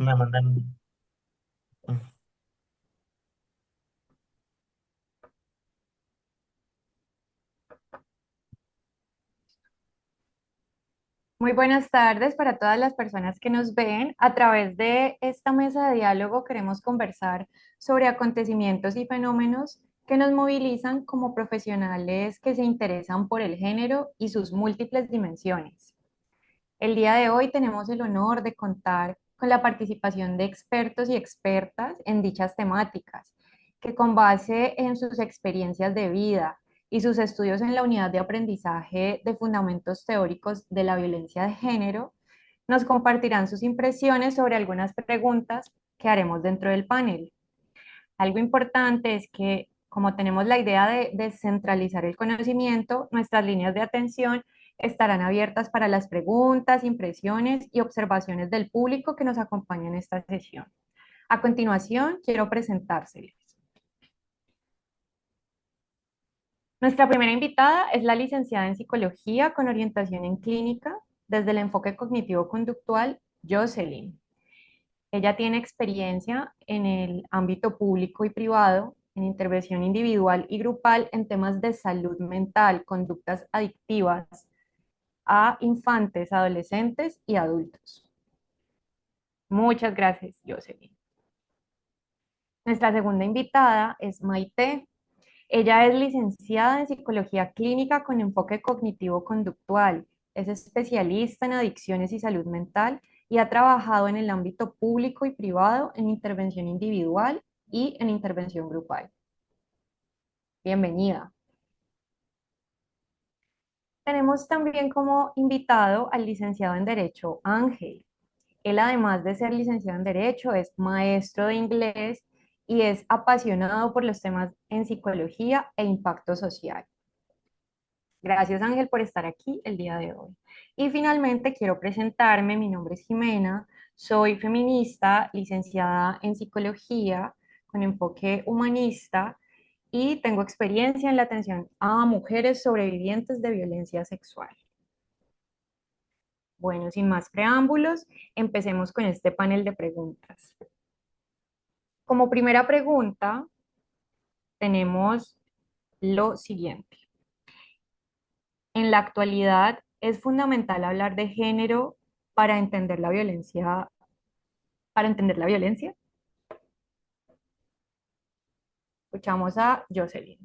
Me mandan. Muy buenas tardes para todas las personas que nos ven. A través de esta mesa de diálogo queremos conversar sobre acontecimientos y fenómenos que nos movilizan como profesionales que se interesan por el género y sus múltiples dimensiones. El día de hoy tenemos el honor de contar con la participación de expertos y expertas en dichas temáticas, que con base en sus experiencias de vida y sus estudios en la unidad de aprendizaje de fundamentos teóricos de la violencia de género, nos compartirán sus impresiones sobre algunas preguntas que haremos dentro del panel. Algo importante es que, como tenemos la idea de descentralizar el conocimiento, nuestras líneas de atención estarán abiertas para las preguntas, impresiones y observaciones del público que nos acompaña en esta sesión. A continuación, quiero presentárseles. Nuestra primera invitada es la licenciada en psicología con orientación en clínica desde el enfoque cognitivo-conductual, Jocelyn. Ella tiene experiencia en el ámbito público y privado, en intervención individual y grupal en temas de salud mental, conductas adictivas a infantes, adolescentes y adultos. Muchas gracias, Jocelyn. Nuestra segunda invitada es Maite. Ella es licenciada en psicología clínica con enfoque cognitivo-conductual. Es especialista en adicciones y salud mental y ha trabajado en el ámbito público y privado en intervención individual y en intervención grupal. Bienvenida. Tenemos también como invitado al licenciado en Derecho Ángel. Él, además de ser licenciado en Derecho, es maestro de inglés y es apasionado por los temas en psicología e impacto social. Gracias, Ángel, por estar aquí el día de hoy. Y finalmente quiero presentarme. Mi nombre es Jimena, soy feminista, licenciada en psicología con enfoque humanista y tengo experiencia en la atención a mujeres sobrevivientes de violencia sexual. Bueno, sin más preámbulos, empecemos con este panel de preguntas. Como primera pregunta, tenemos lo siguiente. En la actualidad, ¿es fundamental hablar de género para entender la violencia, para entender la violencia? Escuchamos a Jocelyn.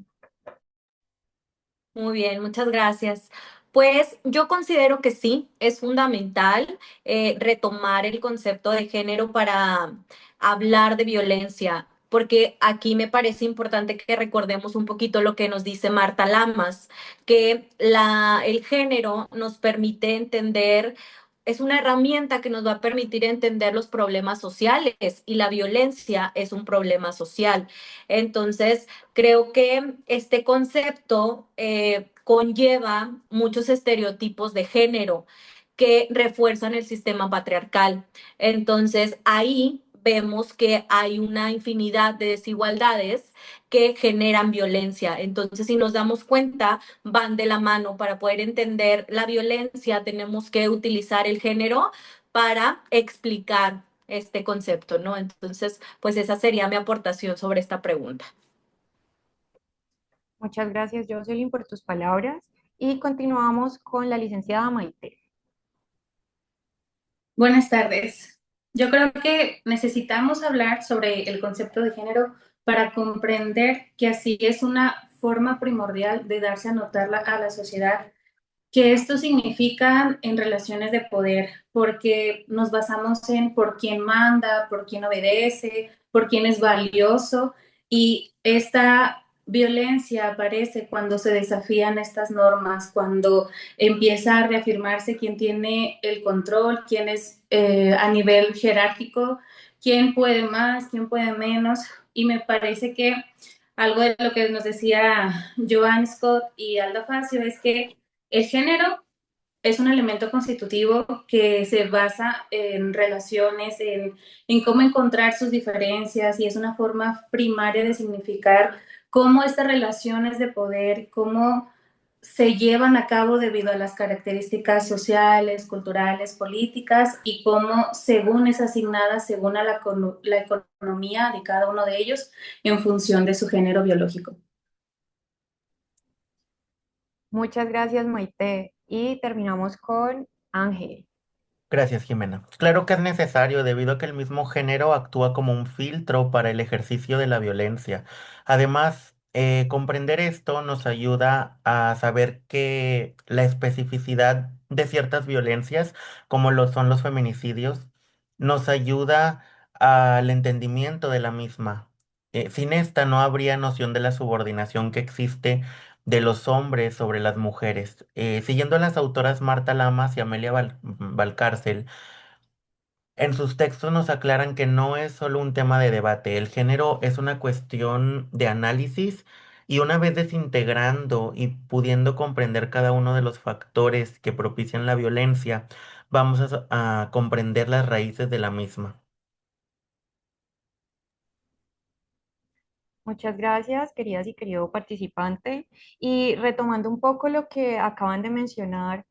Muy bien, muchas gracias. Pues yo considero que sí, es fundamental retomar el concepto de género para hablar de violencia, porque aquí me parece importante que recordemos un poquito lo que nos dice Marta Lamas, que el género nos permite entender, es una herramienta que nos va a permitir entender los problemas sociales y la violencia es un problema social. Entonces, creo que este concepto conlleva muchos estereotipos de género que refuerzan el sistema patriarcal. Entonces, ahí vemos que hay una infinidad de desigualdades que generan violencia. Entonces, si nos damos cuenta, van de la mano. Para poder entender la violencia, tenemos que utilizar el género para explicar este concepto, ¿no? Entonces, pues esa sería mi aportación sobre esta pregunta. Muchas gracias, Jocelyn, por tus palabras. Y continuamos con la licenciada Maite. Buenas tardes. Yo creo que necesitamos hablar sobre el concepto de género para comprender que así es una forma primordial de darse a notar a la sociedad, que esto significa en relaciones de poder, porque nos basamos en por quién manda, por quién obedece, por quién es valioso, y esta violencia aparece cuando se desafían estas normas, cuando empieza a reafirmarse quién tiene el control, quién es a nivel jerárquico, quién puede más, quién puede menos, y me parece que algo de lo que nos decía Joan Scott y Alda Facio es que el género es un elemento constitutivo que se basa en relaciones, en cómo encontrar sus diferencias y es una forma primaria de significar cómo estas relaciones de poder, cómo se llevan a cabo debido a las características sociales, culturales, políticas y cómo según es asignada, según a la economía de cada uno de ellos en función de su género biológico. Muchas gracias, Maite. Y terminamos con Ángel. Gracias, Jimena. Claro que es necesario debido a que el mismo género actúa como un filtro para el ejercicio de la violencia. Además, comprender esto nos ayuda a saber que la especificidad de ciertas violencias, como lo son los feminicidios, nos ayuda al entendimiento de la misma. Sin esta no habría noción de la subordinación que existe de los hombres sobre las mujeres. Siguiendo a las autoras Marta Lamas y Amelia Valcárcel, en sus textos nos aclaran que no es solo un tema de debate, el género es una cuestión de análisis y una vez desintegrando y pudiendo comprender cada uno de los factores que propician la violencia, vamos a comprender las raíces de la misma. Muchas gracias, queridas y querido participante. Y retomando un poco lo que acaban de mencionar,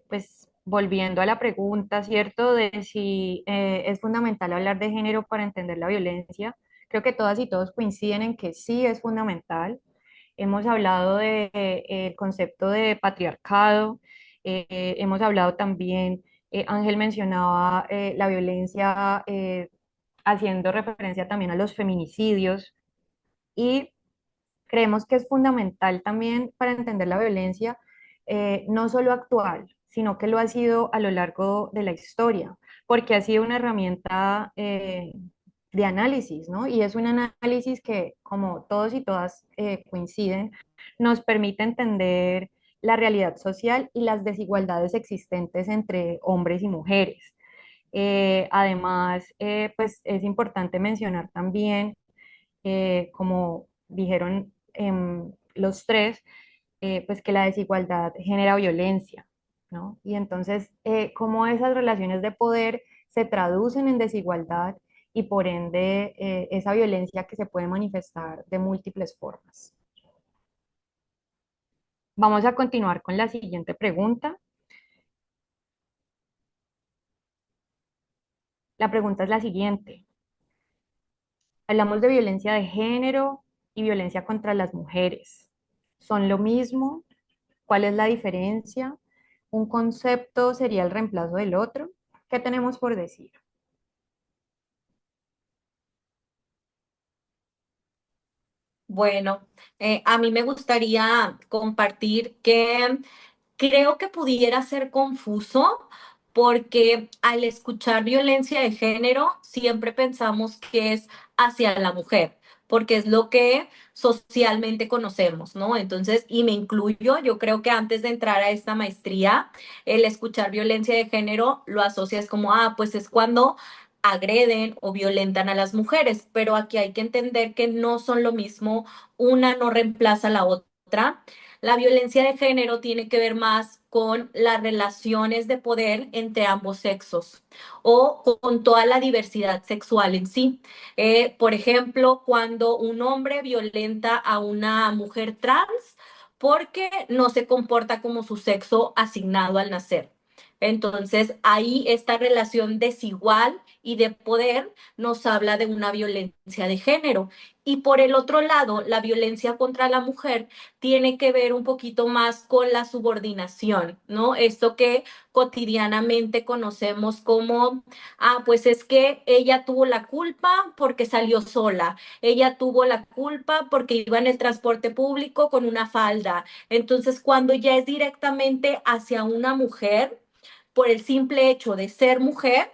pues volviendo a la pregunta, ¿cierto? De si es fundamental hablar de género para entender la violencia. Creo que todas y todos coinciden en que sí es fundamental. Hemos hablado del concepto de patriarcado, hemos hablado también, Ángel mencionaba la violencia, haciendo referencia también a los feminicidios y creemos que es fundamental también para entender la violencia, no solo actual, sino que lo ha sido a lo largo de la historia, porque ha sido una herramienta de análisis, ¿no? Y es un análisis que, como todos y todas coinciden, nos permite entender la realidad social y las desigualdades existentes entre hombres y mujeres. Además, pues es importante mencionar también, como dijeron los tres, pues que la desigualdad genera violencia, ¿no? Y entonces, cómo esas relaciones de poder se traducen en desigualdad y por ende esa violencia que se puede manifestar de múltiples formas. Vamos a continuar con la siguiente pregunta. La pregunta es la siguiente. Hablamos de violencia de género y violencia contra las mujeres. ¿Son lo mismo? ¿Cuál es la diferencia? ¿Un concepto sería el reemplazo del otro? ¿Qué tenemos por decir? Bueno, a mí me gustaría compartir que creo que pudiera ser confuso porque al escuchar violencia de género siempre pensamos que es hacia la mujer, porque es lo que socialmente conocemos, ¿no? Entonces, y me incluyo, yo creo que antes de entrar a esta maestría, el escuchar violencia de género lo asocias como, ah, pues es cuando agreden o violentan a las mujeres, pero aquí hay que entender que no son lo mismo, una no reemplaza a la otra. La violencia de género tiene que ver más con las relaciones de poder entre ambos sexos o con toda la diversidad sexual en sí. Por ejemplo, cuando un hombre violenta a una mujer trans porque no se comporta como su sexo asignado al nacer. Entonces, ahí esta relación desigual y de poder nos habla de una violencia de género. Y por el otro lado, la violencia contra la mujer tiene que ver un poquito más con la subordinación, ¿no? Esto que cotidianamente conocemos como, ah, pues es que ella tuvo la culpa porque salió sola, ella tuvo la culpa porque iba en el transporte público con una falda. Entonces, cuando ya es directamente hacia una mujer, por el simple hecho de ser mujer,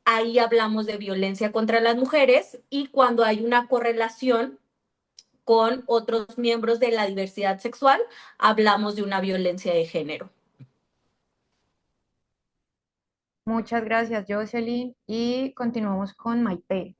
ahí hablamos de violencia contra las mujeres y cuando hay una correlación con otros miembros de la diversidad sexual, hablamos de una violencia de género. Muchas gracias, Jocelyn. Y continuamos con Maite.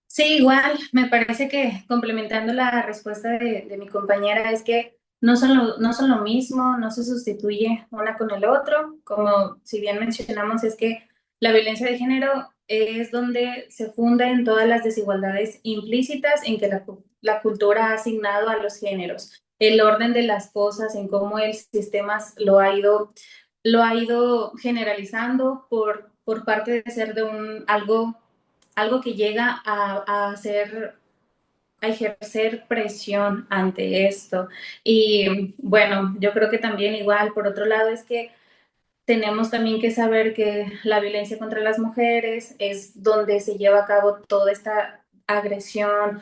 Sí, igual, me parece que complementando la respuesta de mi compañera es que no son lo mismo, no se sustituye una con el otro, como si bien mencionamos, es que La violencia de género es donde se funda en todas las desigualdades implícitas en que la cultura ha asignado a los géneros, el orden de las cosas, en cómo el sistema lo ha ido generalizando por parte de ser de algo que llega a ejercer presión ante esto. Y bueno, yo creo que también igual, por otro lado, es que tenemos también que saber que la violencia contra las mujeres es donde se lleva a cabo toda esta agresión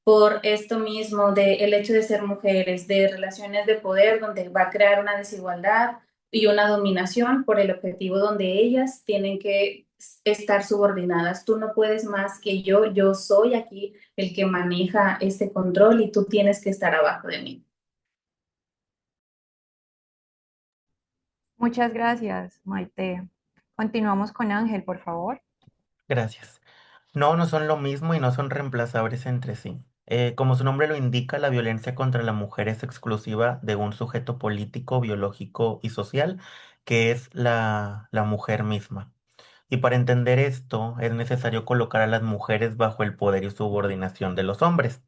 por esto mismo, de el hecho de ser mujeres, de relaciones de poder, donde va a crear una desigualdad y una dominación por el objetivo donde ellas tienen que estar subordinadas. Tú no puedes más que yo soy aquí el que maneja este control y tú tienes que estar abajo de mí. Muchas gracias, Maite. Continuamos con Ángel, por favor. Gracias. No, no son lo mismo y no son reemplazables entre sí. Como su nombre lo indica, la violencia contra la mujer es exclusiva de un sujeto político, biológico y social, que es la mujer misma. Y para entender esto es necesario colocar a las mujeres bajo el poder y subordinación de los hombres.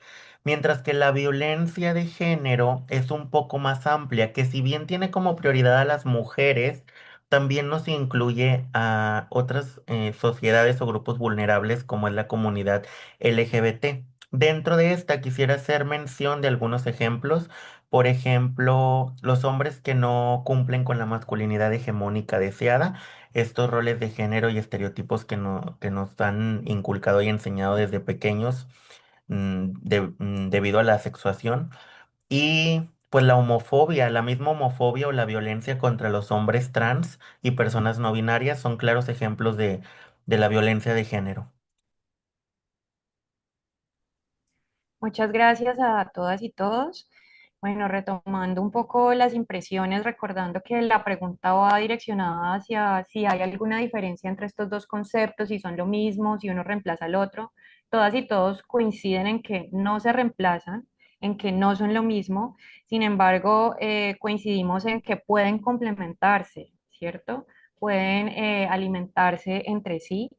Mientras que la violencia de género es un poco más amplia, que si bien tiene como prioridad a las mujeres, también nos incluye a otras sociedades o grupos vulnerables como es la comunidad LGBT. Dentro de esta quisiera hacer mención de algunos ejemplos. Por ejemplo, los hombres que no cumplen con la masculinidad hegemónica deseada, estos roles de género y estereotipos que nos han inculcado y enseñado desde pequeños debido a la sexuación. Y pues la homofobia, la misma homofobia o la violencia contra los hombres trans y personas no binarias son claros ejemplos de la violencia de género. Muchas gracias a todas y todos. Bueno, retomando un poco las impresiones, recordando que la pregunta va direccionada hacia si hay alguna diferencia entre estos dos conceptos, si son lo mismo, si uno reemplaza al otro. Todas y todos coinciden en que no se reemplazan, en que no son lo mismo. Sin embargo, coincidimos en que pueden complementarse, ¿cierto? Pueden alimentarse entre sí.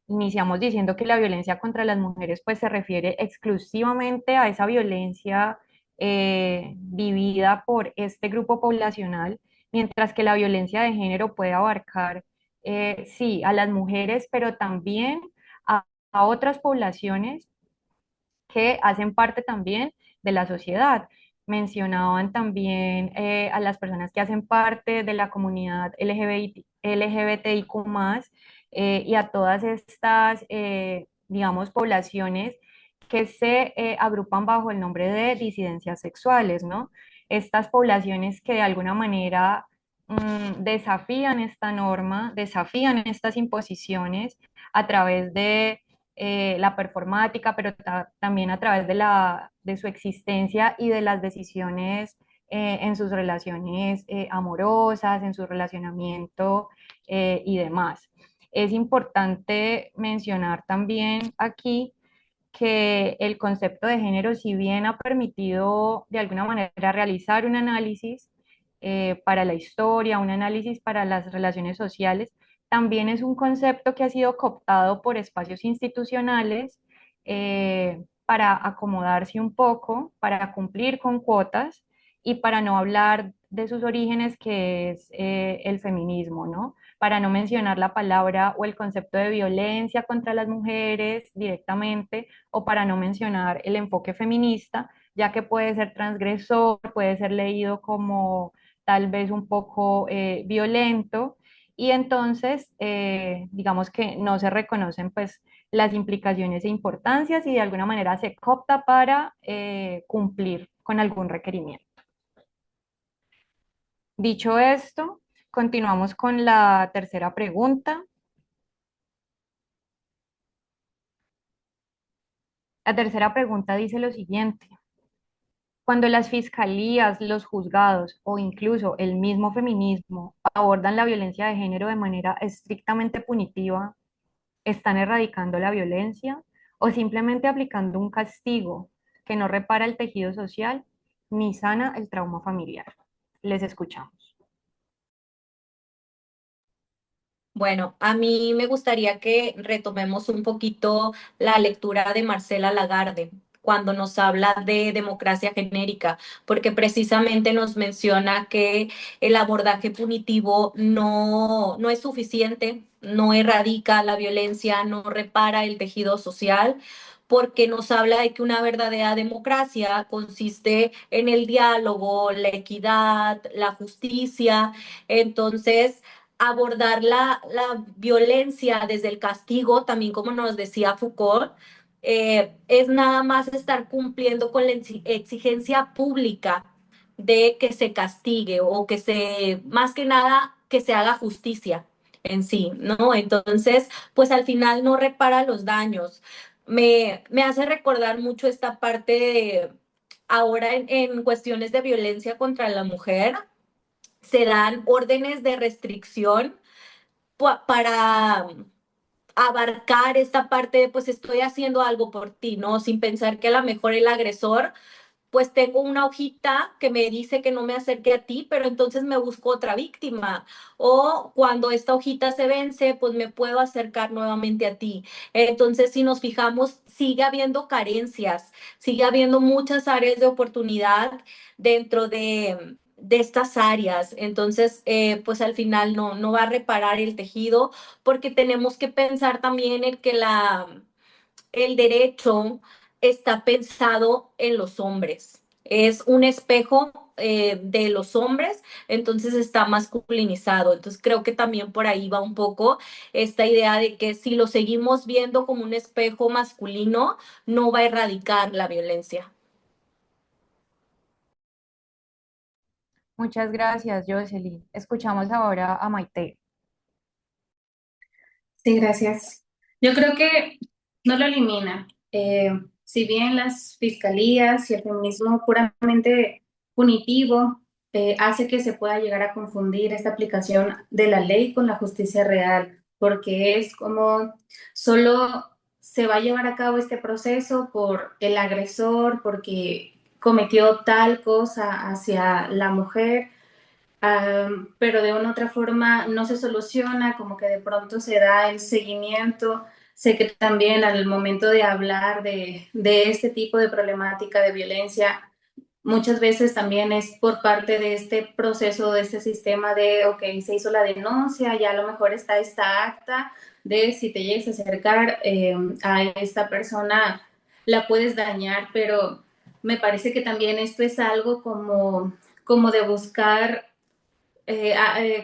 Iniciamos diciendo que la violencia contra las mujeres pues se refiere exclusivamente a esa violencia vivida por este grupo poblacional, mientras que la violencia de género puede abarcar, sí, a las mujeres, pero también a otras poblaciones que hacen parte también de la sociedad. Mencionaban también a las personas que hacen parte de la comunidad LGBTIQ+, y a todas estas, digamos, poblaciones que se agrupan bajo el nombre de disidencias sexuales, ¿no? Estas poblaciones que de alguna manera desafían esta norma, desafían estas imposiciones a través de la performática, pero también a través de su existencia y de las decisiones en sus relaciones amorosas, en su relacionamiento y demás. Es importante mencionar también aquí que el concepto de género, si bien ha permitido de alguna manera realizar un análisis para la historia, un análisis para las relaciones sociales, también es un concepto que ha sido cooptado por espacios institucionales para acomodarse un poco, para cumplir con cuotas y para no hablar de sus orígenes, que es el feminismo, ¿no? Para no mencionar la palabra o el concepto de violencia contra las mujeres directamente, o para no mencionar el enfoque feminista, ya que puede ser transgresor, puede ser leído como tal vez un poco violento, y entonces digamos que no se reconocen pues las implicaciones e importancias y de alguna manera se coopta para cumplir con algún requerimiento. Dicho esto, continuamos con la tercera pregunta. La tercera pregunta dice lo siguiente: cuando las fiscalías, los juzgados o incluso el mismo feminismo abordan la violencia de género de manera estrictamente punitiva, ¿están erradicando la violencia o simplemente aplicando un castigo que no repara el tejido social ni sana el trauma familiar? Les escuchamos. Bueno, a mí me gustaría que retomemos un poquito la lectura de Marcela Lagarde cuando nos habla de democracia genérica, porque precisamente nos menciona que el abordaje punitivo no es suficiente, no erradica la violencia, no repara el tejido social, porque nos habla de que una verdadera democracia consiste en el diálogo, la equidad, la justicia. Entonces, abordar la violencia desde el castigo, también como nos decía Foucault, es nada más estar cumpliendo con la exigencia pública de que se castigue o que se, más que nada, que se haga justicia en sí, ¿no? Entonces, pues al final no repara los daños. Me hace recordar mucho esta parte de ahora en cuestiones de violencia contra la mujer, se dan órdenes de restricción para abarcar esta parte de pues estoy haciendo algo por ti, ¿no? Sin pensar que a lo mejor el agresor, pues tengo una hojita que me dice que no me acerque a ti, pero entonces me busco otra víctima. O cuando esta hojita se vence, pues me puedo acercar nuevamente a ti. Entonces, si nos fijamos, sigue habiendo carencias, sigue habiendo muchas áreas de oportunidad dentro de estas áreas. Entonces, pues al final no va a reparar el tejido porque tenemos que pensar también en que el derecho está pensado en los hombres. Es un espejo de los hombres, entonces está masculinizado. Entonces creo que también por ahí va un poco esta idea de que si lo seguimos viendo como un espejo masculino, no va a erradicar la violencia. Muchas gracias, Jocelyn. Escuchamos ahora a Maite. Sí, gracias. Yo creo que no lo elimina. Si bien las fiscalías y el feminismo puramente punitivo hace que se pueda llegar a confundir esta aplicación de la ley con la justicia real, porque es como solo se va a llevar a cabo este proceso por el agresor, porque cometió tal cosa hacia la mujer, pero de una otra forma no se soluciona, como que de pronto se da el seguimiento. Sé que también al momento de hablar de este tipo de problemática de violencia, muchas veces también es por parte de este proceso, de este sistema de, ok, se hizo la denuncia, ya a lo mejor está esta acta de si te llegas a acercar a esta persona, la puedes dañar, pero me parece que también esto es algo como de buscar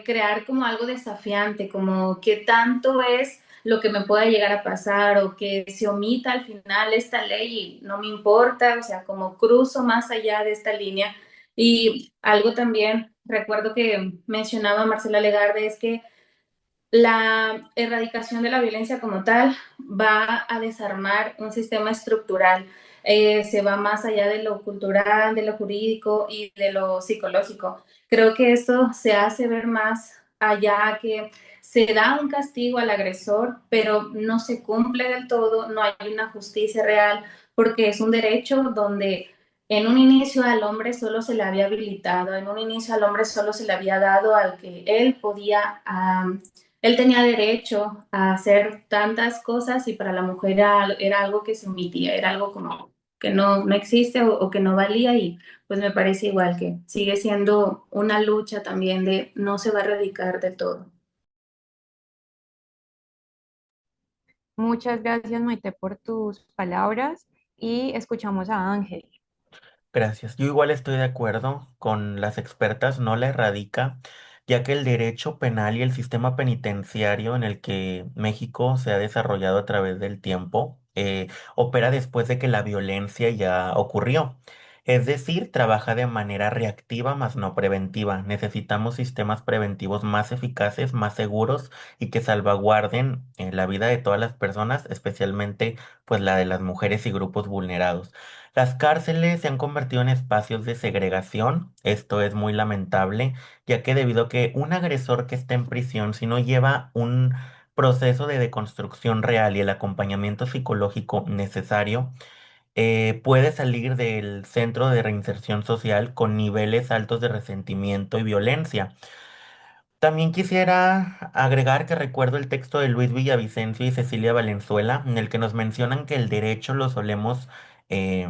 crear como algo desafiante, como qué tanto es lo que me pueda llegar a pasar o que se omita al final esta ley y no me importa, o sea, como cruzo más allá de esta línea. Y algo también, recuerdo que mencionaba Marcela Legarde, es que la erradicación de la violencia como tal va a desarmar un sistema estructural, se va más allá de lo cultural, de lo jurídico y de lo psicológico. Creo que esto se hace ver más allá que se da un castigo al agresor, pero no se cumple del todo, no hay una justicia real, porque es un derecho donde en un inicio al hombre solo se le había habilitado, en un inicio al hombre solo se le había dado al que él podía él tenía derecho a hacer tantas cosas y para la mujer era algo que se omitía, era algo como que no existe o que no valía y pues me parece igual que sigue siendo una lucha también de no se va a erradicar de todo. Muchas gracias, Maite, por tus palabras y escuchamos a Ángel. Gracias. Yo igual estoy de acuerdo con las expertas, no la erradica, ya que el derecho penal y el sistema penitenciario en el que México se ha desarrollado a través del tiempo opera después de que la violencia ya ocurrió. Es decir, trabaja de manera reactiva más no preventiva. Necesitamos sistemas preventivos más eficaces, más seguros y que salvaguarden la vida de todas las personas, especialmente pues la de las mujeres y grupos vulnerados. Las cárceles se han convertido en espacios de segregación. Esto es muy lamentable, ya que debido a que un agresor que está en prisión, si no lleva un proceso de deconstrucción real y el acompañamiento psicológico necesario, puede salir del centro de reinserción social con niveles altos de resentimiento y violencia. También quisiera agregar que recuerdo el texto de Luis Villavicencio y Cecilia Valenzuela, en el que nos mencionan que el derecho lo solemos eh,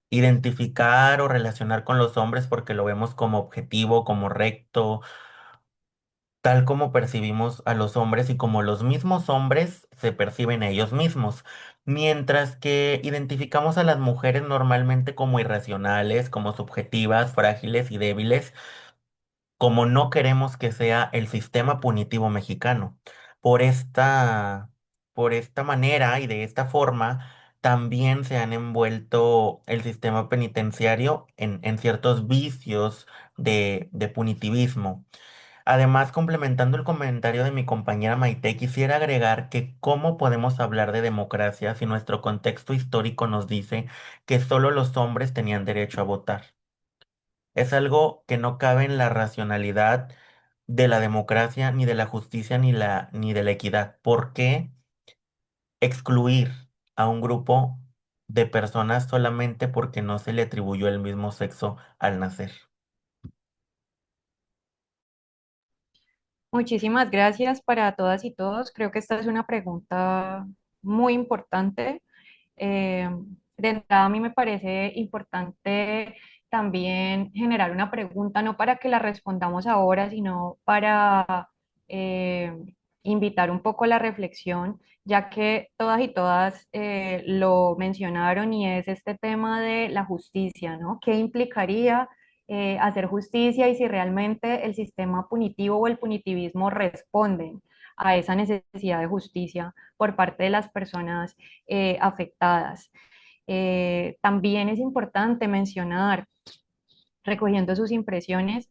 identificar o relacionar con los hombres porque lo vemos como objetivo, como recto, tal como percibimos a los hombres y como los mismos hombres se perciben a ellos mismos, mientras que identificamos a las mujeres normalmente como irracionales, como subjetivas, frágiles y débiles, como no queremos que sea el sistema punitivo mexicano. Por esta, por esta manera y de esta forma, también se han envuelto el sistema penitenciario en ciertos vicios de punitivismo. Además, complementando el comentario de mi compañera Maite, quisiera agregar que cómo podemos hablar de democracia si nuestro contexto histórico nos dice que solo los hombres tenían derecho a votar. Es algo que no cabe en la racionalidad de la democracia, ni de la justicia, ni de la equidad. ¿Por qué excluir a un grupo de personas solamente porque no se le atribuyó el mismo sexo al nacer? Muchísimas gracias para todas y todos. Creo que esta es una pregunta muy importante. Eh, de entrada, a mí me parece importante también generar una pregunta, no para que la respondamos ahora, sino para eh, invitar un poco a la reflexión, ya que todas y todas lo mencionaron y es este tema de la justicia, ¿no? ¿Qué implicaría hacer justicia y si realmente el sistema punitivo o el punitivismo responden a esa necesidad de justicia por parte de las personas afectadas? También es importante mencionar, recogiendo sus impresiones,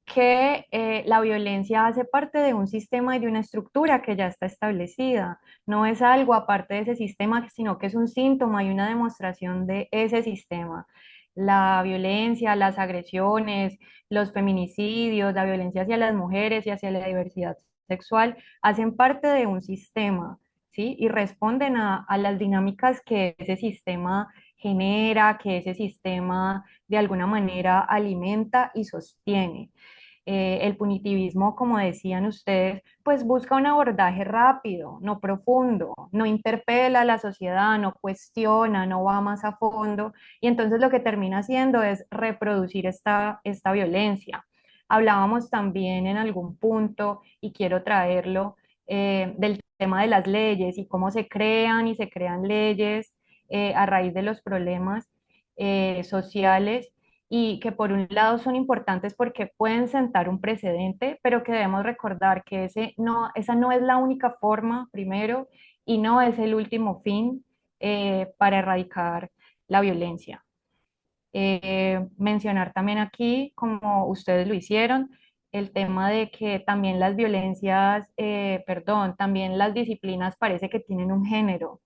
que la violencia hace parte de un sistema y de una estructura que ya está establecida. No es algo aparte de ese sistema, sino que es un síntoma y una demostración de ese sistema. La violencia, las agresiones, los feminicidios, la violencia hacia las mujeres y hacia la diversidad sexual hacen parte de un sistema, ¿sí? Y responden a las dinámicas que ese sistema genera, que ese sistema de alguna manera alimenta y sostiene. El punitivismo, como decían ustedes, pues busca un abordaje rápido, no profundo, no interpela a la sociedad, no cuestiona, no va más a fondo, y entonces lo que termina haciendo es reproducir esta violencia. Hablábamos también en algún punto, y quiero traerlo, del tema de las leyes y cómo se crean y se crean leyes a raíz de los problemas sociales y que por un lado son importantes porque pueden sentar un precedente, pero que debemos recordar que esa no es la única forma, primero, y no es el último fin para erradicar la violencia. Mencionar también aquí, como ustedes lo hicieron, el tema de que también las violencias, perdón, también las disciplinas parece que tienen un género,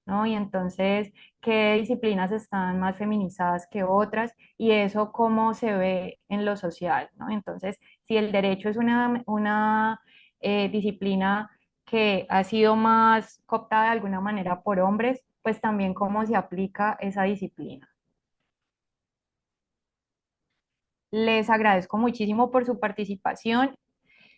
¿no? Y entonces, ¿qué disciplinas están más feminizadas que otras? Y eso cómo se ve en lo social, ¿no? Entonces, si el derecho es una disciplina que ha sido más cooptada de alguna manera por hombres, pues también cómo se aplica esa disciplina. Les agradezco muchísimo por su participación.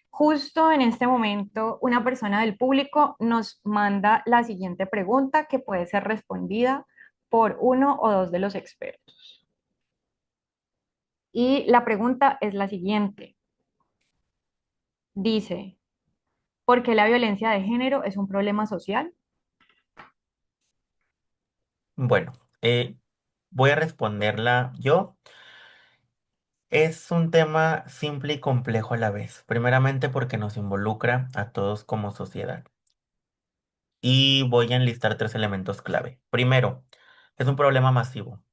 Justo en este momento, una persona del público nos manda la siguiente pregunta que puede ser respondida por uno o dos de los expertos. Y la pregunta es la siguiente. Dice, ¿por qué la violencia de género es un problema social? Bueno, voy a responderla yo. Es un tema simple y complejo a la vez, primeramente porque nos involucra a todos como sociedad. Y voy a enlistar tres elementos clave. Primero, es un problema masivo,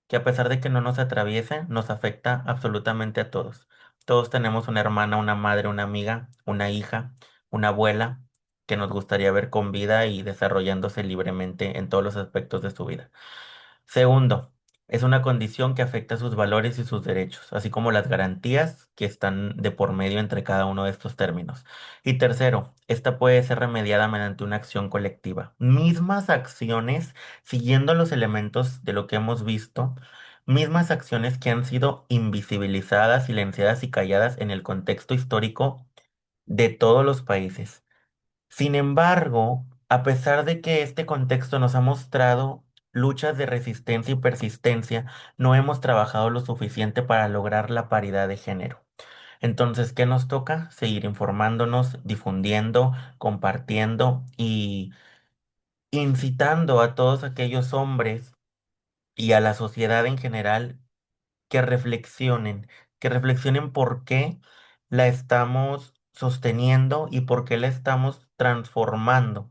que a pesar de que no nos atraviese, nos afecta absolutamente a todos. Todos tenemos una hermana, una madre, una amiga, una hija, una abuela que nos gustaría ver con vida y desarrollándose libremente en todos los aspectos de su vida. Segundo, es una condición que afecta sus valores y sus derechos, así como las garantías que están de por medio entre cada uno de estos términos. Y tercero, esta puede ser remediada mediante una acción colectiva. Mismas acciones, siguiendo los elementos de lo que hemos visto, mismas acciones que han sido invisibilizadas, silenciadas y calladas en el contexto histórico de todos los países. Sin embargo, a pesar de que este contexto nos ha mostrado luchas de resistencia y persistencia, no hemos trabajado lo suficiente para lograr la paridad de género. Entonces, ¿qué nos toca? Seguir informándonos, difundiendo, compartiendo y incitando a todos aquellos hombres y a la sociedad en general que reflexionen por qué la estamos sosteniendo y por qué la estamos transformando,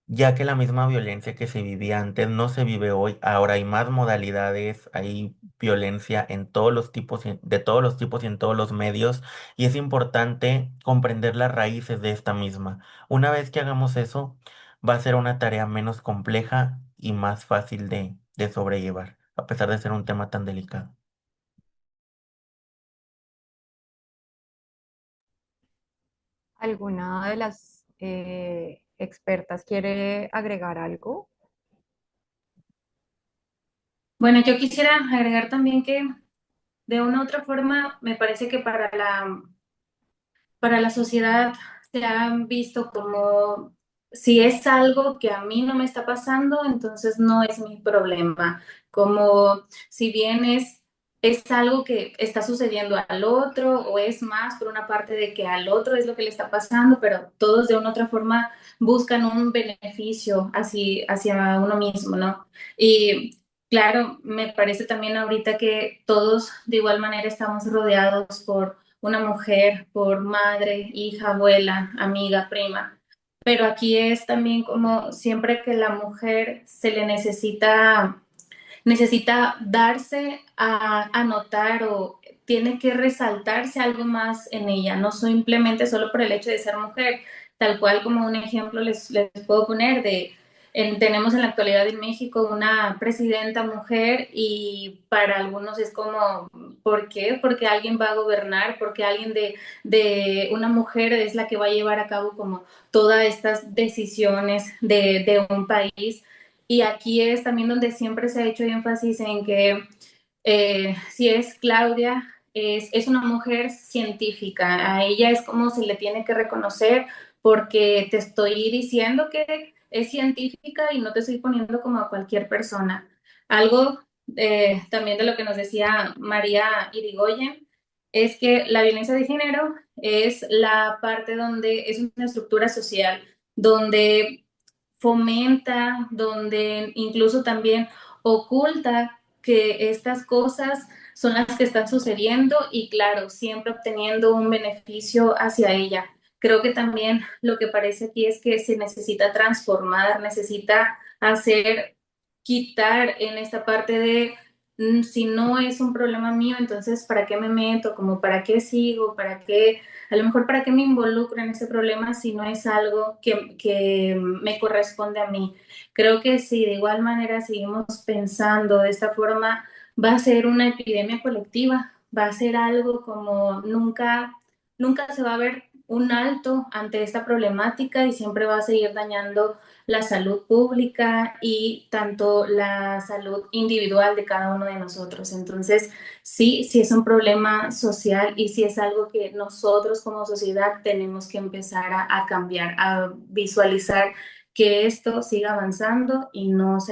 ya que la misma violencia que se vivía antes no se vive hoy. Ahora hay más modalidades, hay violencia en todos los tipos, de todos los tipos y en todos los medios, y es importante comprender las raíces de esta misma. Una vez que hagamos eso, va a ser una tarea menos compleja y más fácil de sobrellevar, a pesar de ser un tema tan delicado. ¿Alguna de las expertas quiere agregar algo? Bueno, yo quisiera agregar también que de una u otra forma me parece que para la sociedad se han visto como si es algo que a mí no me está pasando, entonces no es mi problema. Como si bien es algo que está sucediendo al otro o es más por una parte de que al otro es lo que le está pasando, pero todos de una u otra forma buscan un beneficio hacia uno mismo, ¿no? Y claro, me parece también ahorita que todos de igual manera estamos rodeados por una mujer, por madre, hija, abuela, amiga, prima. Pero aquí es también como siempre que la mujer se le necesita darse a notar o tiene que resaltarse algo más en ella, no simplemente solo por el hecho de ser mujer, tal cual como un ejemplo les puedo poner tenemos en la actualidad en México una presidenta mujer y para algunos es como, ¿por qué? Porque alguien va a gobernar, porque alguien una mujer es la que va a llevar a cabo como todas estas decisiones de un país. Y aquí es también donde siempre se ha hecho énfasis en que si es Claudia, es una mujer científica. A ella es como se le tiene que reconocer porque te estoy diciendo que es científica y no te estoy poniendo como a cualquier persona. Algo también de lo que nos decía María Irigoyen es que la violencia de género es la parte donde es una estructura social, donde fomenta, donde incluso también oculta que estas cosas son las que están sucediendo y claro, siempre obteniendo un beneficio hacia ella. Creo que también lo que parece aquí es que se necesita transformar, necesita hacer, quitar en esta parte de si no es un problema mío, entonces ¿para qué me meto? Como ¿para qué sigo? ¿Para qué? A lo mejor ¿para qué me involucro en ese problema si no es algo que me corresponde a mí? Creo que si de igual manera seguimos pensando de esta forma, va a ser una epidemia colectiva, va a ser algo como nunca se va a ver un alto ante esta problemática y siempre va a seguir dañando la salud pública y tanto la salud individual de cada uno de nosotros. Entonces, sí es un problema social y sí es algo que nosotros como sociedad tenemos que empezar a cambiar, a visualizar que esto siga avanzando y nos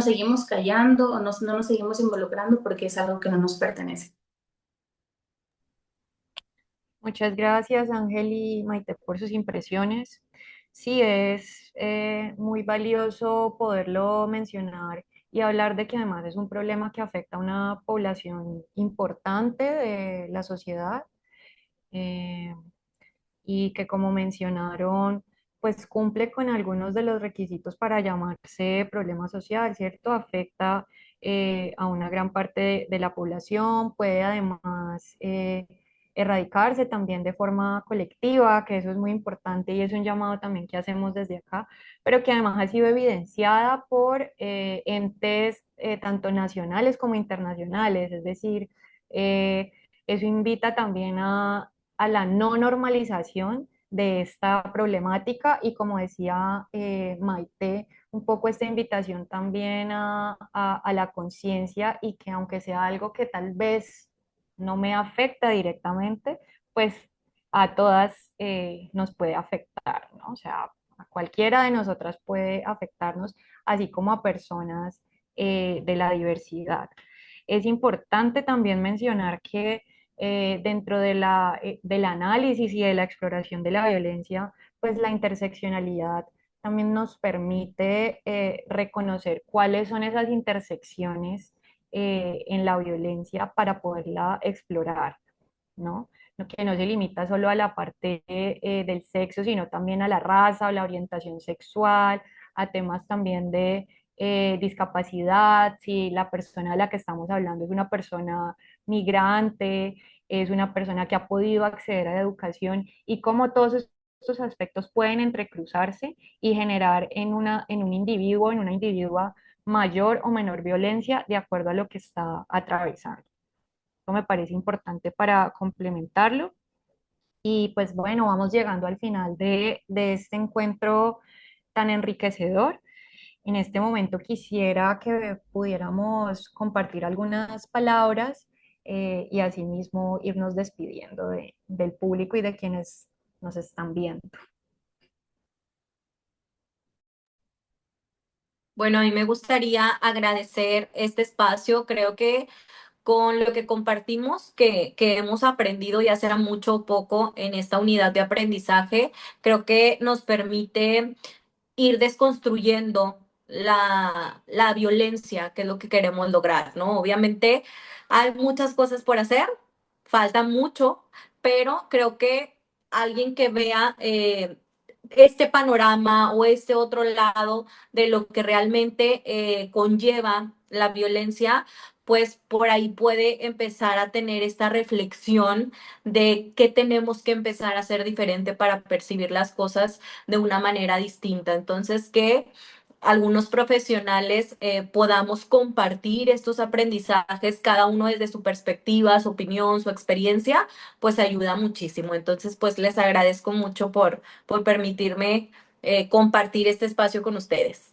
seguimos callando o no nos seguimos involucrando porque es algo que no nos pertenece. Muchas gracias, Ángel y Maite, por sus impresiones. Sí, es muy valioso poderlo mencionar y hablar de que además es un problema que afecta a una población importante de la sociedad. Eh, y que como mencionaron, pues cumple con algunos de los requisitos para llamarse problema social, ¿cierto? Afecta a una gran parte de la población, puede además erradicarse también de forma colectiva, que eso es muy importante y es un llamado también que hacemos desde acá, pero que además ha sido evidenciada por entes tanto nacionales como internacionales, es decir, eso invita también a la no normalización de esta problemática y como decía Maite, un poco esta invitación también a la conciencia y que aunque sea algo que tal vez no me afecta directamente, pues a todas nos puede afectar, ¿no? O sea, a cualquiera de nosotras puede afectarnos, así como a personas de la diversidad. Es importante también mencionar que dentro de del análisis y de la exploración de la violencia, pues la interseccionalidad también nos permite reconocer cuáles son esas intersecciones en la violencia para poderla explorar, ¿no? Que no se limita solo a la parte del sexo, sino también a la raza o la orientación sexual, a temas también de discapacidad, si la persona de la que estamos hablando es una persona migrante, es una persona que ha podido acceder a la educación y cómo todos estos aspectos pueden entrecruzarse y generar en un individuo, en una individua, mayor o menor violencia de acuerdo a lo que está atravesando. Esto me parece importante para complementarlo. Y pues bueno, vamos llegando al final de este encuentro tan enriquecedor. En este momento quisiera que pudiéramos compartir algunas palabras y asimismo irnos despidiendo del público y de quienes nos están viendo. Bueno, a mí me gustaría agradecer este espacio. Creo que con lo que compartimos, que hemos aprendido ya sea mucho o poco en esta unidad de aprendizaje, creo que nos permite ir desconstruyendo la violencia, que es lo que queremos lograr, ¿no? Obviamente hay muchas cosas por hacer, falta mucho, pero creo que alguien que vea este panorama o este otro lado de lo que realmente conlleva la violencia, pues por ahí puede empezar a tener esta reflexión de qué tenemos que empezar a hacer diferente para percibir las cosas de una manera distinta. Entonces, que algunos profesionales podamos compartir estos aprendizajes, cada uno desde su perspectiva, su opinión, su experiencia, pues ayuda muchísimo. Entonces, pues les agradezco mucho por permitirme compartir este espacio con ustedes.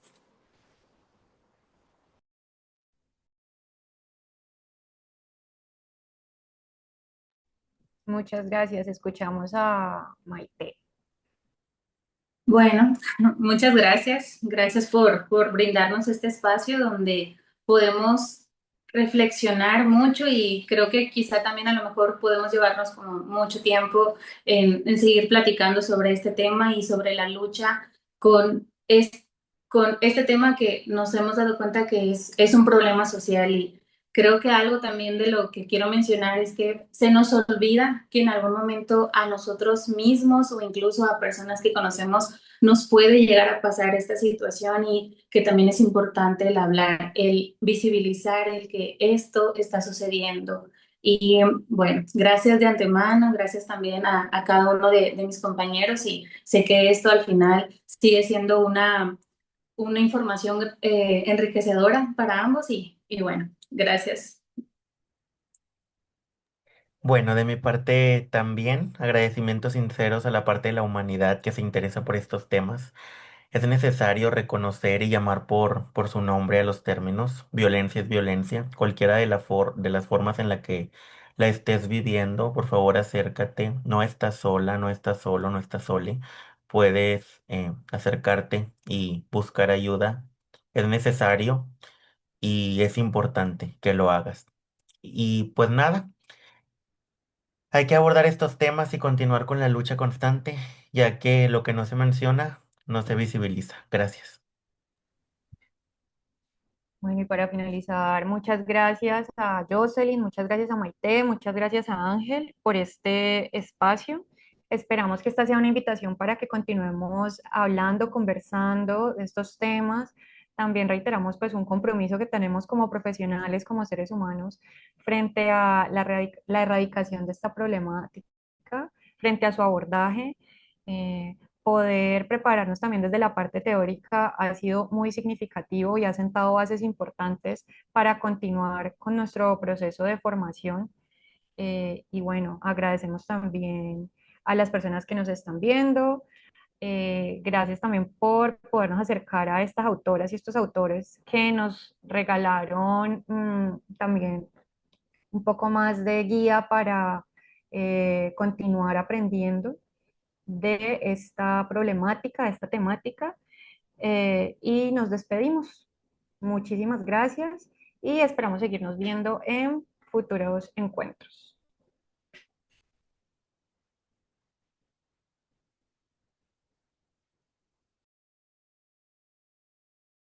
Muchas gracias. Escuchamos a Maite. Bueno, muchas gracias. Gracias por brindarnos este espacio donde podemos reflexionar mucho y creo que quizá también a lo mejor podemos llevarnos como mucho tiempo en seguir platicando sobre este tema y sobre la lucha con, con este tema que nos hemos dado cuenta que es un problema social y creo que algo también de lo que quiero mencionar es que se nos olvida que en algún momento a nosotros mismos o incluso a personas que conocemos nos puede llegar a pasar esta situación y que también es importante el hablar, el visibilizar el que esto está sucediendo. Y bueno, gracias de antemano, gracias también a cada uno de mis compañeros y sé que esto al final sigue siendo una información enriquecedora para ambos y bueno, gracias. Bueno, de mi parte también, agradecimientos sinceros a la parte de la humanidad que se interesa por estos temas. Es necesario reconocer y llamar por su nombre a los términos. Violencia es violencia. Cualquiera de las formas en la que la estés viviendo, por favor acércate. No estás sola, no estás solo, no estás sole. Puedes acercarte y buscar ayuda. Es necesario y es importante que lo hagas. Y pues nada, hay que abordar estos temas y continuar con la lucha constante, ya que lo que no se menciona no se visibiliza. Gracias. Bueno, y para finalizar, muchas gracias a Jocelyn, muchas gracias a Maite, muchas gracias a Ángel por este espacio. Esperamos que esta sea una invitación para que continuemos hablando, conversando de estos temas. También reiteramos pues un compromiso que tenemos como profesionales, como seres humanos, frente a la erradicación de esta problemática, frente a su abordaje. Poder prepararnos también desde la parte teórica ha sido muy significativo y ha sentado bases importantes para continuar con nuestro proceso de formación. Y bueno, agradecemos también a las personas que nos están viendo. Gracias también por podernos acercar a estas autoras y estos autores que nos regalaron también un poco más de guía para continuar aprendiendo de esta problemática, de esta temática, y nos despedimos. Muchísimas gracias y esperamos seguirnos viendo en futuros encuentros.